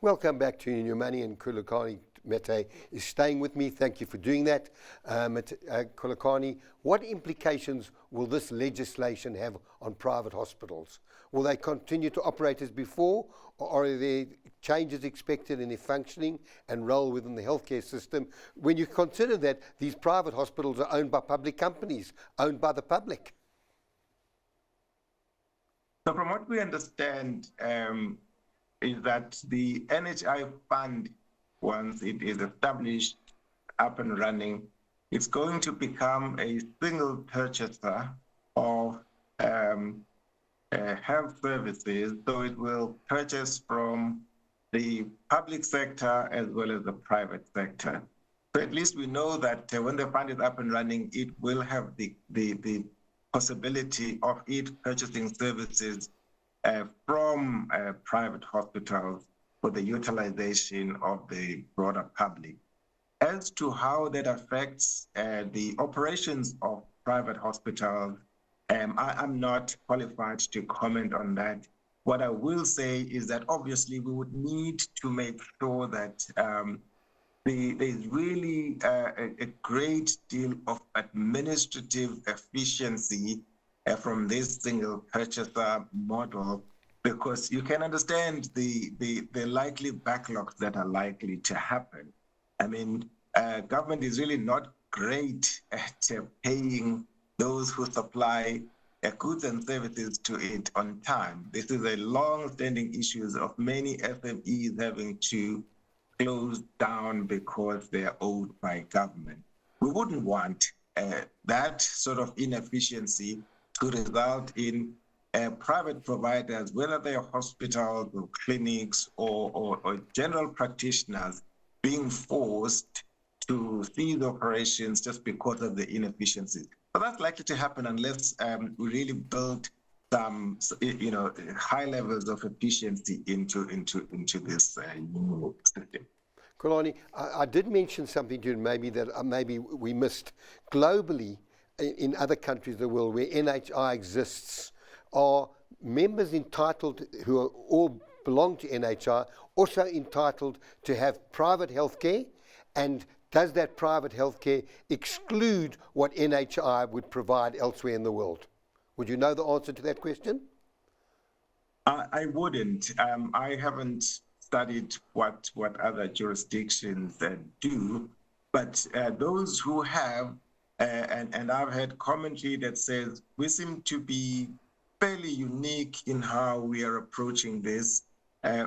Welcome back to Your Money, and Khulekani Mete is staying with me. Thank you for doing that. Khulekani, what implications will this legislation have on private hospitals? Will they continue to operate as before, or are there changes expected in their functioning and role within the healthcare system when you consider that these private hospitals are owned by public companies, owned by the public? So from what we understand, is that the NHI fund, once it is established, up and running, it's going to become a single purchaser of health services. So it will purchase from the public sector as well as the private sector. So at least we know that when the fund is up and running, it will have the possibility of it purchasing services from private hospitals for the utilization of the broader public. As to how that affects the operations of private hospitals, I'm not qualified to comment on that. What I will say is that obviously we would need to make sure that there's really a great deal of administrative efficiency from this single purchaser model, because you can understand the likely backlogs that are likely to happen. I mean, government is really not great at paying those who supply goods and services to it on time. This is a long-standing issue of many SMEs having to close down because they are owed by government. We wouldn't want that sort of inefficiency to result in private providers, whether they are hospitals or clinics or general practitioners, being forced to cease operations just because of the inefficiencies. So that's likely to happen unless we really build some, high levels of efficiency into this new system. Khulekani, I did mention something to you maybe we missed. Globally, in other countries of the world where NHI exists, are members entitled who are all belong to NHI also entitled to have private healthcare? And does that private healthcare exclude what NHI would provide elsewhere in the world? Would you know the answer to that question? I wouldn't. I haven't studied what other jurisdictions do, but those who have, and I've had commentary that says we seem to be fairly unique in how we are approaching this,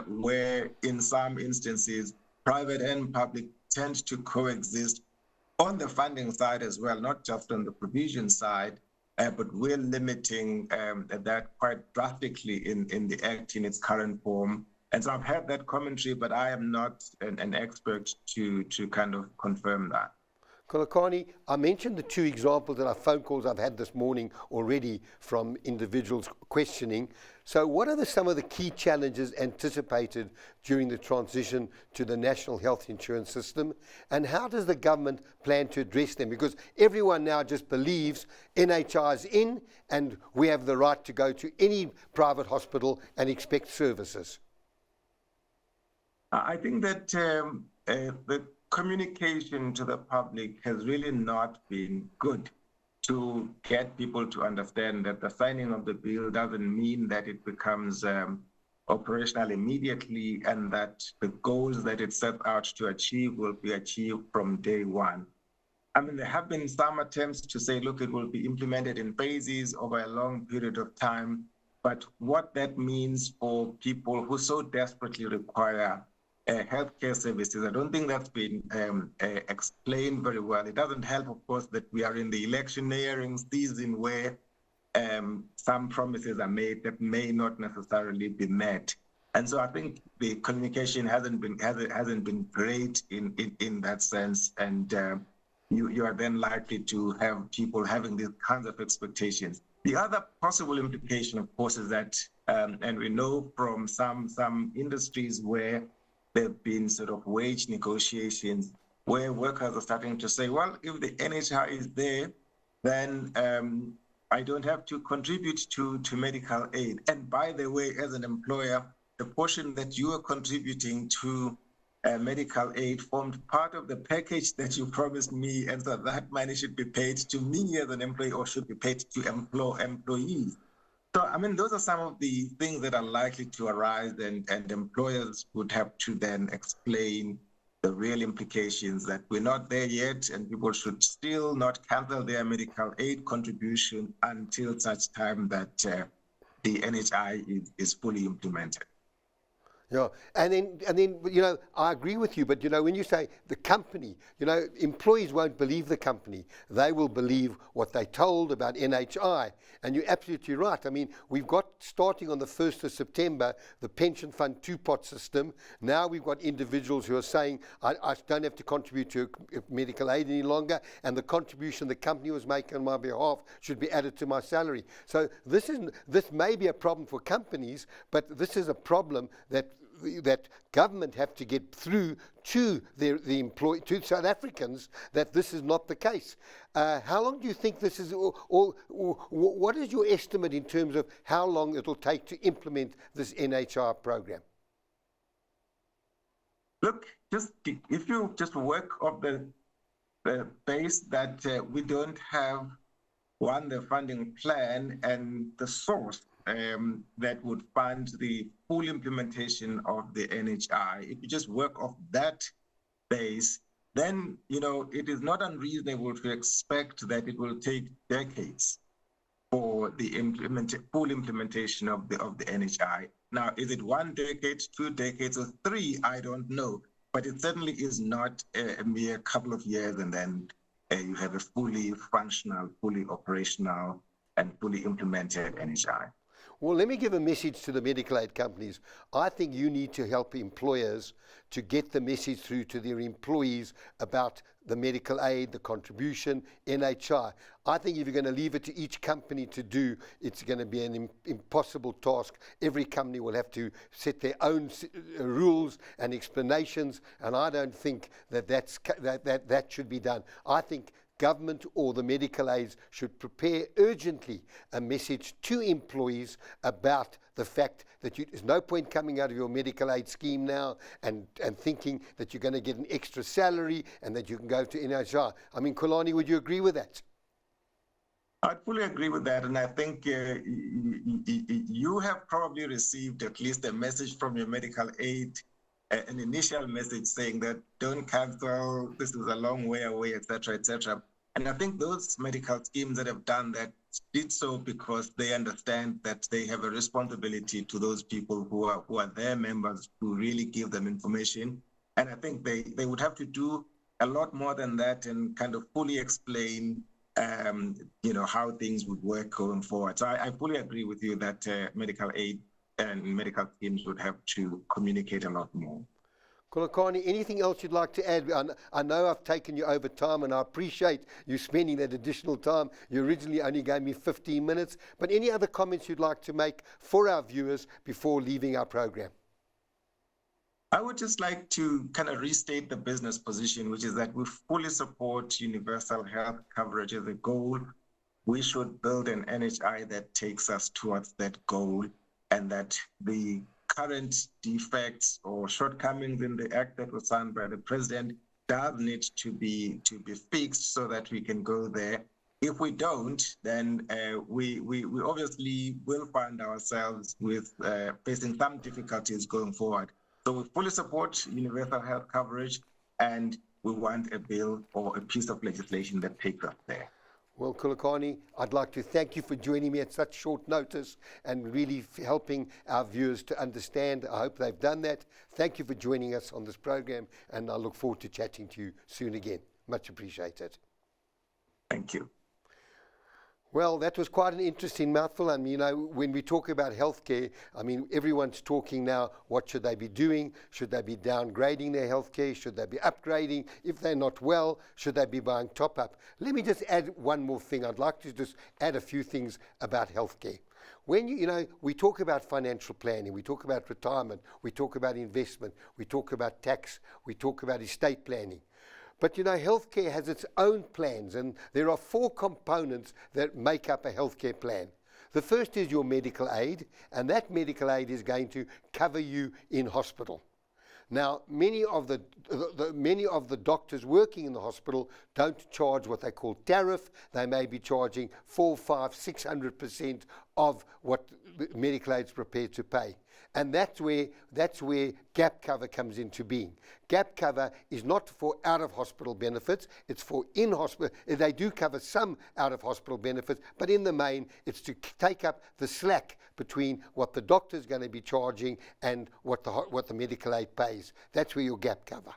where in some instances, private and public tend to coexist on the funding side as well, not just on the provision side, but we're limiting that quite drastically in the Act in its current form. And so I've had that commentary, but I am not an expert to kind of confirm that. Khulekani, I mentioned the two examples that are phone calls I've had this morning already from individuals questioning. So what are some of the key challenges anticipated during the transition to the national health insurance system? And how does the government plan to address them? Because everyone now just believes NHI is in and we have the right to go to any private hospital and expect services. I think that the communication to the public has really not been good to get people to understand that the signing of the bill doesn't mean that it becomes operational immediately and that the goals that it set out to achieve will be achieved from day one. I mean, there have been some attempts to say, look, it will be implemented in phases over a long period of time, but what that means for people who so desperately require healthcare services, I don't think that's been explained very well. It doesn't help, of course, that we are in the electioneering season where some promises are made that may not necessarily be met. And so I think the communication hasn't been great in that sense. And you are then likely to have people having these kinds of expectations. The other possible implication, of course, is that, and we know from some industries where there have been sort of wage negotiations where workers are starting to say, well, if the NHI is there, then I don't have to contribute to medical aid. And by the way, as an employer, the portion that you are contributing to medical aid formed part of the package that you promised me, and so that money should be paid to me as an employee or should be paid to employees. So, I mean, those are some of the things that are likely to arise, and employers would have to then explain the real implications that we're not there yet, and people should still not cancel their medical aid contribution until such time that the NHI is fully implemented. Yeah, and then, I agree with you, but, when you say the company, employees won't believe the company. They will believe what they told about NHI. And you're absolutely right. I mean, we've got, starting on the 1st of September, the pension fund two-pot system. Now we've got individuals who are saying, I don't have to contribute to medical aid any longer, and the contribution the company was making on my behalf should be added to my salary. So this may be a problem for companies, but this is a problem that government have to get through to to South Africans, that this is not the case. How long do you think this is, or what is your estimate in terms of how long it'll take to implement this NHI program? Look, if you just work off the base that we don't have, one, the funding plan and the source that would fund the full implementation of the NHI. If you just work off that base, then it is not unreasonable to expect that it will take decades for the full implementation of the NHI. Now, is it 1 decade, 2 decades, or 3? I don't know, but it certainly is not a mere couple of years and then you have a fully functional, fully operational, and fully implemented NHI. Well, let me give a message to the medical aid companies. I think you need to help employers to get the message through to their employees about the medical aid, the contribution, NHI. I think if you're going to leave it to each company to do, it's going to be an impossible task. Every company will have to set their own rules and explanations, and I don't think that should be done. I think government or the medical aids should prepare urgently a message to employees about the fact that there's no point coming out of your medical aid scheme now and thinking that you're going to get an extra salary and that you can go to NHI. I mean, Kulani, would you agree with that? I'd fully agree with that, and I think you have probably received at least a message from your medical aid, an initial message saying that don't cancel, this is a long way away, etc., etc. And I think those medical schemes that have done that did so because they understand that they have a responsibility to those people who are their members to really give them information. And I think they would have to do a lot more than that and kind of fully explain how things would work going forward. So I fully agree with you that medical aid and medical schemes would have to communicate a lot more. Kulakani, anything else you'd like to add? I know I've taken you over time, and I appreciate you spending that additional time. You originally only gave me 15 minutes, but any other comments you'd like to make for our viewers before leaving our program? I would just like to kind of restate the business position, which is that we fully support universal health coverage as a goal. We should build an NHI that takes us towards that goal, and that the current defects or shortcomings in the act that was signed by the president does need to be fixed so that we can go there. If we don't, then we obviously will find ourselves with facing some difficulties going forward. So we fully support universal health coverage, and we want a bill or a piece of legislation that takes us there. Well, Kulakani, I'd like to thank you for joining me at such short notice and really helping our viewers to understand. I hope they've done that. Thank you for joining us on this program, and I look forward to chatting to you soon again. Much appreciated. Thank you. Well, that was quite an interesting mouthful. And, when we talk about healthcare, everyone's talking now, what should they be doing? Should they be downgrading their healthcare? Should they be upgrading? If they're not well, should they be buying top-up? Let me just add one more thing. I'd like to just add a few things about healthcare. When we talk about financial planning, we talk about retirement, we talk about investment, we talk about tax, we talk about estate planning. But healthcare has its own plans, and there are 4 components that make up a healthcare plan. The first is your medical aid, and that medical aid is going to cover you in hospital. Now, many of the doctors working in the hospital don't charge what they call tariff. They may be charging 400, 500, 600% of what medical aid is prepared to pay. And that's where gap cover comes into being. Gap cover is not for out-of-hospital benefits, it's for in-hospital. They do cover some out-of-hospital benefits, but in the main, it's to take up the slack between what the doctor's going to be charging and what the medical aid pays. That's where your gap cover.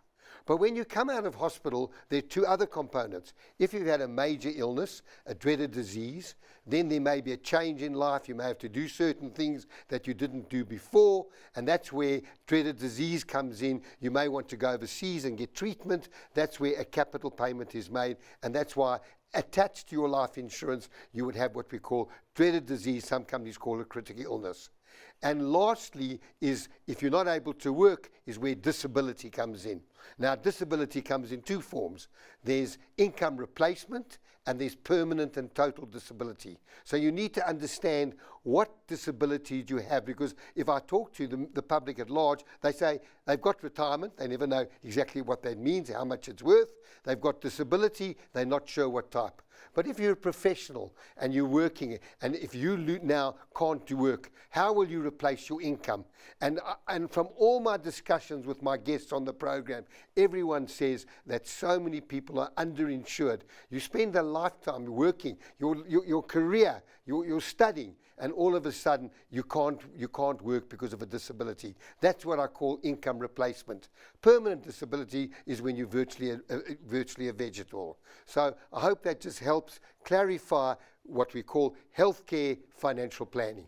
But when you come out of hospital, there are two other components. If you've had a major illness, a dreaded disease, then there may be a change in life. You may have to do certain things that you didn't do before, and that's where dreaded disease comes in. You may want to go overseas and get treatment. That's where a capital payment is made, and that's why attached to your life insurance, you would have what we call dreaded disease. Some companies call it critical illness. And lastly is, if you're not able to work, is where disability comes in. Now, disability comes in two forms. There's income replacement and there's permanent and total disability. So you need to understand what disability do you have, because if I talk to the public at large, they say they've got retirement, they never know exactly what that means, how much it's worth. They've got disability, they're not sure what type. But if you're a professional and you're working, and if you now can't do work, how will you replace your income? And from all my discussions with my guests on the program, everyone says that so many people are underinsured. You spend a lifetime working, your career, you're studying, and all of a sudden you can't work because of a disability. That's what I call income replacement. Permanent disability is when you're virtually a vegetable. So I hope that just helps clarify what we call healthcare financial planning.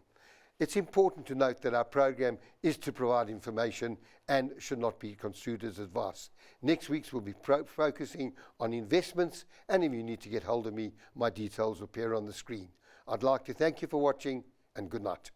It's important to note that our program is to provide information and should not be construed as advice. Next week's we'll be focusing on investments, and if you need to get hold of me, my details will appear on the screen. I'd like to thank you for watching, and good night.